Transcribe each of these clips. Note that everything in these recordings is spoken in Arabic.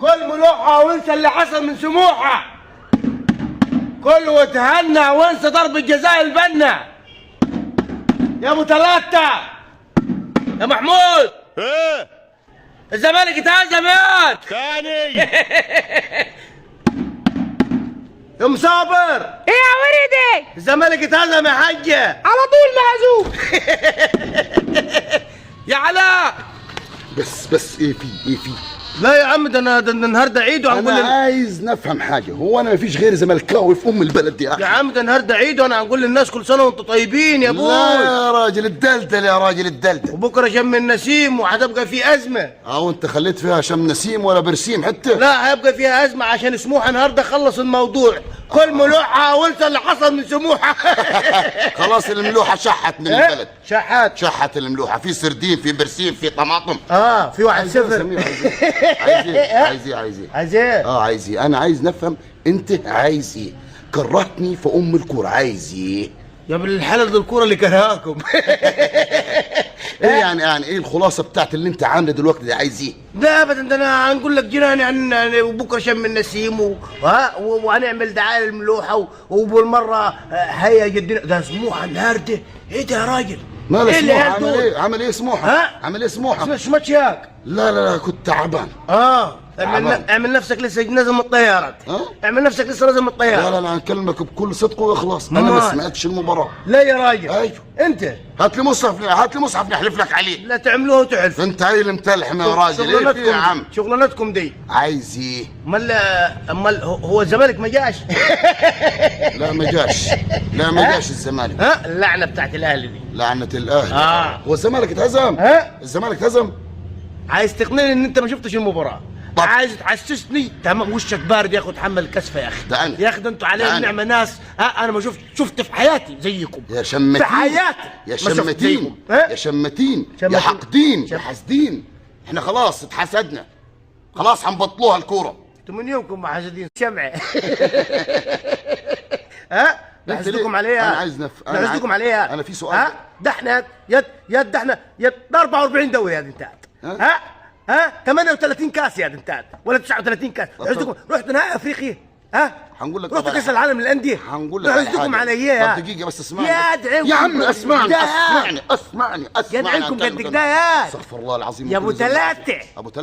كل ملوحة وانسى اللي حصل من سموحة. كل وتهنى وانسى ضرب الجزاء البنا. يا ابو ثلاثة يا محمود. ايه الزمالك اتهزم ياض تاني. يا مصابر. ايه يا ولدي؟ الزمالك اتهزم يا حجة. على طول مهزوم. يا علاء. بس ايه في لا يا عم، ده النهارده عيد وهنقول انا عايز نفهم حاجه. هو انا مفيش غير زملكاوي في البلد دي يا اخي؟ يا عم ده النهارده عيد وانا هنقول للناس كل سنه وانتم طيبين يا ابوي. لا يا راجل الدلدل، يا راجل الدلدل. وبكره شم النسيم وهتبقى في ازمه. وانت خليت فيها شم نسيم ولا برسيم حتى؟ لا هيبقى فيها ازمه عشان سموحه النهارده خلص الموضوع. كل ملوحه وانسى اللي حصل من سموحه. خلاص الملوحه شحت من البلد. شحت الملوحه. في سردين، في برسيم، في طماطم. في واحد صفر. عايز ايه؟ عايز ايه؟ انا عايز نفهم انت عايز ايه؟ كرهتني في الكوره، عايز ايه؟ يا ابن الحلال دي الكوره اللي كرهاكم. ايه يعني ايه الخلاصه بتاعت اللي انت عامله دلوقتي دي؟ عايز ايه؟ لا ابدا، ده انا هنقول لك جيراني عن وبكره شم النسيم وهنعمل دعايه للملوحه وبالمره هيا جدنا. ده سموحه النهارده. ايه ده يا راجل؟ ماله إيه سموحه؟ عمل ايه سموحه؟ عمل ايه سموحه؟ مش ماتشاك؟ لا كنت تعبان. اعمل نفسك لسه نازل من الطياره. اعمل نفسك لسه نازل من الطياره. لا انا هكلمك بكل صدق واخلاص. انا ما سمعتش المباراه. لا يا راجل. ايوه انت هات لي مصحف نحلف لك عليه. لا تعملوه وتعرف. انت عيل متلحم يا راجل. ايه في يا عم؟ شغلانتكم دي. عايز ايه؟ امال هو الزمالك ما جاش؟ لا ما جاش الزمالك. اللعنه بتاعت الاهلي دي. لعنه الاهلي. هو الزمالك اتهزم؟ الزمالك اتهزم. عايز تقنعني ان انت ما شفتش المباراه؟ عايز تحسسني تمام وشك بارد يا اخو. تحمل الكسفه يا اخي. ده أنا. يا اخي ده انتوا عليهم نعمه ناس. انا ما شفت في حياتي زيكم. يا شمتين في حياتي يا شمتين يا شمتين يا حقدين يا حاسدين. احنا خلاص اتحسدنا. خلاص هنبطلوها الكوره. انتوا من يومكم محاسدين شمعه. نحسدكم عليها. انا عايز نحسدكم عليها. انا في سؤال. ده احنا ده احنا 44 دوري يا دنتات. 38 كاس يا دنتات ولا 39 كاس. رحتوا نهائي افريقيا. هنقول لك رحتوا كاس العالم للانديه. هنقول لك نحسدكم على ايه؟ طب دقيقه بس اسمعني. يا عم اسمعني. يدعيكم قد كده يا استغفر الله العظيم. يا ابو ثلاثه.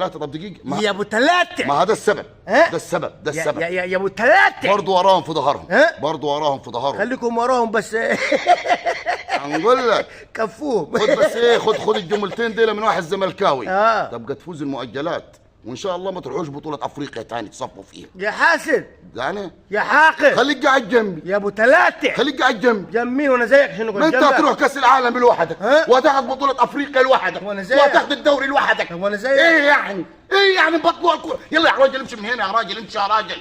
طب دقيقه. يا ابو ثلاثه. ما هذا السبب. ده السبب. يا ابو ثلاثه. برضه وراهم في ظهرهم. خليكم وراهم بس. هنقول لك كفوهم. خد بس ايه، خد الجملتين دول من واحد زملكاوي. تبقى تفوز المؤجلات وان شاء الله ما تروحوش بطوله افريقيا تاني تصفوا فيها. يا حاسد يعني يا حاقد. خليك قاعد جنبي يا ابو ثلاثه. خليك قاعد جنبي. جنبين وانا زيك عشان نقول انت هتروح كاس العالم لوحدك وهتاخذ بطوله افريقيا لوحدك وهتاخذ الدوري لوحدك. وانا زيك. ايه يعني بطلوا الكوره. يلا يا راجل امشي من هنا يا راجل. امشي يا راجل.